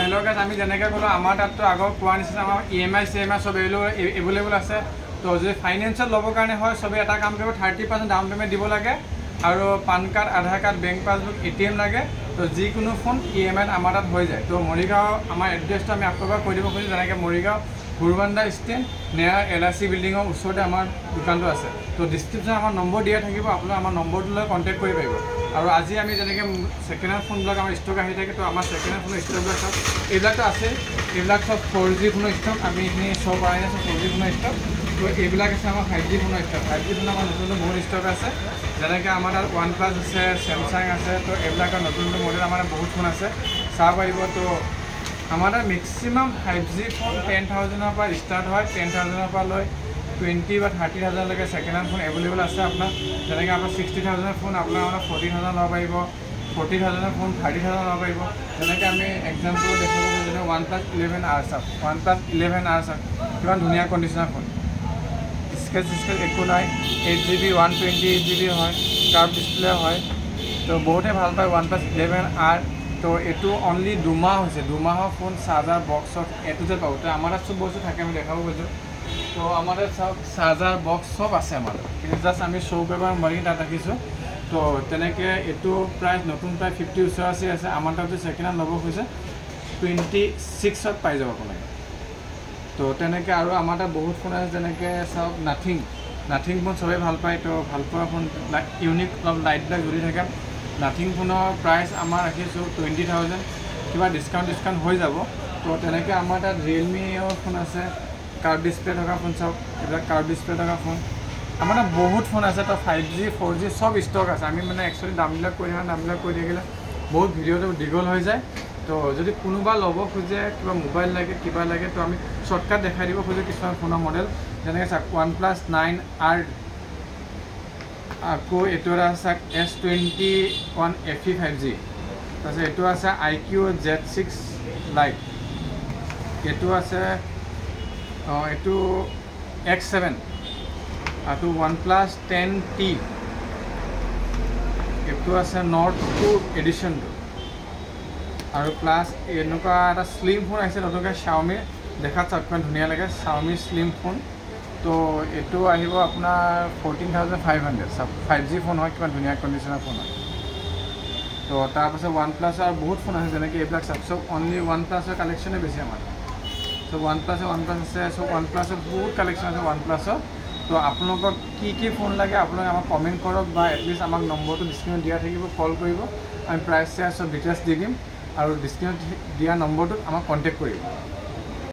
Hello' guys, আমি যেনেকৈ ক'লোঁ আমাৰ তাততো আগৰ কোৱা নিচিনা আমাৰ EMI CMI চব এভেইলেবল আছে। তো যদি ফাইনেন্সত ল'বৰ কাৰণে হয় চবেই এটা কাম কৰিব, 30% ডাউন পে'মেণ্ট দিব লাগে আৰু পান কাৰ্ড, আধাৰ কাৰ্ড, বেংক পাছবুক, ATM লাগে। তো যিকোনো ফোন EMIত আমাৰ তাত হৈ যায়। তো মৰিগাঁও আমাৰ এড্ৰেছটো আমি আকৌ এবাৰ কৈ দিব খুজিছোঁ, যেনেকৈ মৰিগাঁও গুৰুবাণ্ডা ষ্টেণ্ড নেয়াৰ LIC বিল্ডিঙৰ ওচৰতে আমাৰ দোকানটো আছে। তো ডিছক্ৰিপশ্যন আমাৰ নম্বৰ দিয়া থাকিব, আপোনালোকে আমাৰ নম্বৰটোলৈ কণ্টেক্ট কৰিব পাৰিব। আৰু আজি আমি যেনেকৈ ছেকেণ্ড হেণ্ড ফোনবিলাক আমাৰ ষ্টক আহি থাকে, তো আমাৰ ছেকেণ্ড হেণ্ড ফোনৰ ষ্টকবিলাক চব এইবিলাকতো আছে, এইবিলাক চব 4G ফোনৰ ষ্টক। আমি এইখিনি চব আনি আছোঁ 4G ফোনৰ ষ্টক। তো এইবিলাক আছে আমাৰ 5G ফোনৰ ষ্টক। 5G ফোনৰ আমাৰ নতুন নতুন বহুত ষ্টক আছে, যেনেকৈ আমাৰ তাত OnePlus আছে, চেমচাং আছে। তো এইবিলাকৰ নতুন নতুন মডেল আমাৰ বহুত ফোন আছে, চাব পাৰিব। তো আমাৰ তাত মেক্সিমাম 5G ফোন 10,000ৰ পৰা ষ্টাৰ্ট হয়, 10,000ৰ পৰা লৈ 20 বা 30,000লৈকে ছেকেণ্ড হেণ্ড ফোন এভেইলেবল আছে আপোনাৰ। যেনেকৈ আপোনাৰ 60,000ৰ ফোন আপোনাৰ 40,000 ল'ব পাৰিব, 40,000ৰ ফোন 30,000 ল'ব পাৰিব। যেনেকৈ আমি এক্সাম্পল দেখাব পাৰোঁ, যেনে OnePlus 11R চাওক, OnePlus 11R চাওক, কিমান ধুনীয়া কণ্ডিশ্যনৰ ফোন, স্কেচ একো নাই, 8GB 128GB হয়, কাৰ্ভ ডিছপ্লে হয়। তো বহুতে ভাল পায় OnePlus 11R। তো এইটো অনলি 2 মাহ হৈছে, 2 মাহৰ ফোন, চাৰ্জাৰ, বক্সত এইটো যে পাব। তো আমাৰ তাত চব বস্তু থাকে, আমি দেখাব গৈছোঁ। তো আমাৰ তাত চাওক চাৰ্জাৰ, বক্স চব আছে আমাৰ তাত, কিন্তু জাষ্ট আমি শ্ব' কৰিব মাৰি তাত ৰাখিছোঁ। তো তেনেকৈ এইটো প্ৰাইচ নতুন প্ৰায় 50 ওচৰা-ওচৰি আছে। আমাৰ তাত যদি ছেকেণ্ড হেণ্ড ল'ব খোজে 26ত পাই যাব আপোনালোকে। তো তেনেকৈ আৰু আমাৰ তাত বহুত ফোন আছে, যেনেকৈ চাওক নাথিং ফোন চবেই ভাল পায়। তো ভাল পোৱা ফোন ইউনিক অলপ লাইটবিলাক জ্বলি থাকে। নাথিং ফোনৰ প্ৰাইচ আমাৰ ৰাখিছোঁ 20,000, কিবা ডিছকাউণ্ট হৈ যাব। তো তেনেকৈ আমাৰ তাত ৰিয়েলমিৰ ফোন আছে, কাৰ্ভ ডিছপ্লে থকা ফোন চাওক, এইবিলাক কাৰ্ভ ডিছপ্লে থকা ফোন আমাৰ তাত বহুত ফোন আছে। তো 5G 4G চব ষ্টক আছে। আমি মানে একচুৱেলি দামবিলাক কৈ থাকিলে বহুত ভিডিঅ'টো দীঘল হৈ যায়। তো যদি কোনোবা ল'ব খোজে, কিবা মোবাইল লাগে, কিবা লাগে, তো আমি শ্বৰ্টকাট দেখাই দিব খোজোঁ কিছুমান ফোনৰ মডেল। যেনেকৈ চাওক OnePlus 9R, আকৌ এইটো এটা চাওক S21 FE 5G, তাৰপিছত এইটো আছে IQ Z6 Lite, এইটো আছে এইটো X7, আৰু OnePlus 10T, এইটো আছে Nord 2 এডিশ্যনটো। আৰু প্লাছ এনেকুৱা এটা শ্লিম ফোন আহিছে নতুনকৈ Xiaomi, দেখাত চাওক কিমান ধুনীয়া লাগে, Xiaomi শ্লিম ফোন। তো এইটো আহিব আপোনাৰ 14,500, 5G ফোন হয়, কিমান ধুনীয়া কণ্ডিশ্যনৰ ফোন হয়। তো তাৰপাছত OnePlus আৰু বহুত ফোন আছে, যেনেকৈ এইবিলাক চাওক, চব অনলি OnePlus কালেকশ্যনে বেছি আমাৰ। তো OnePlus আছে, চব OnePlus বহুত কালেকশ্যন আছে OnePlus। তো আপোনালোকক কি ফোন লাগে আপোনালোকে আমাক কমেণ্ট কৰক, বা এটলিষ্ট আমাক নম্বৰটো ডিছক্ৰিপশ্যনত দিয়া থাকিব, কল কৰিব, আমি প্ৰাইচ চব ডিটেইলছ দি দিম, আৰু ডিছক্ৰিপশ্যনত দিয়া নম্বৰটোত আমাক কণ্টেক্ট কৰিব।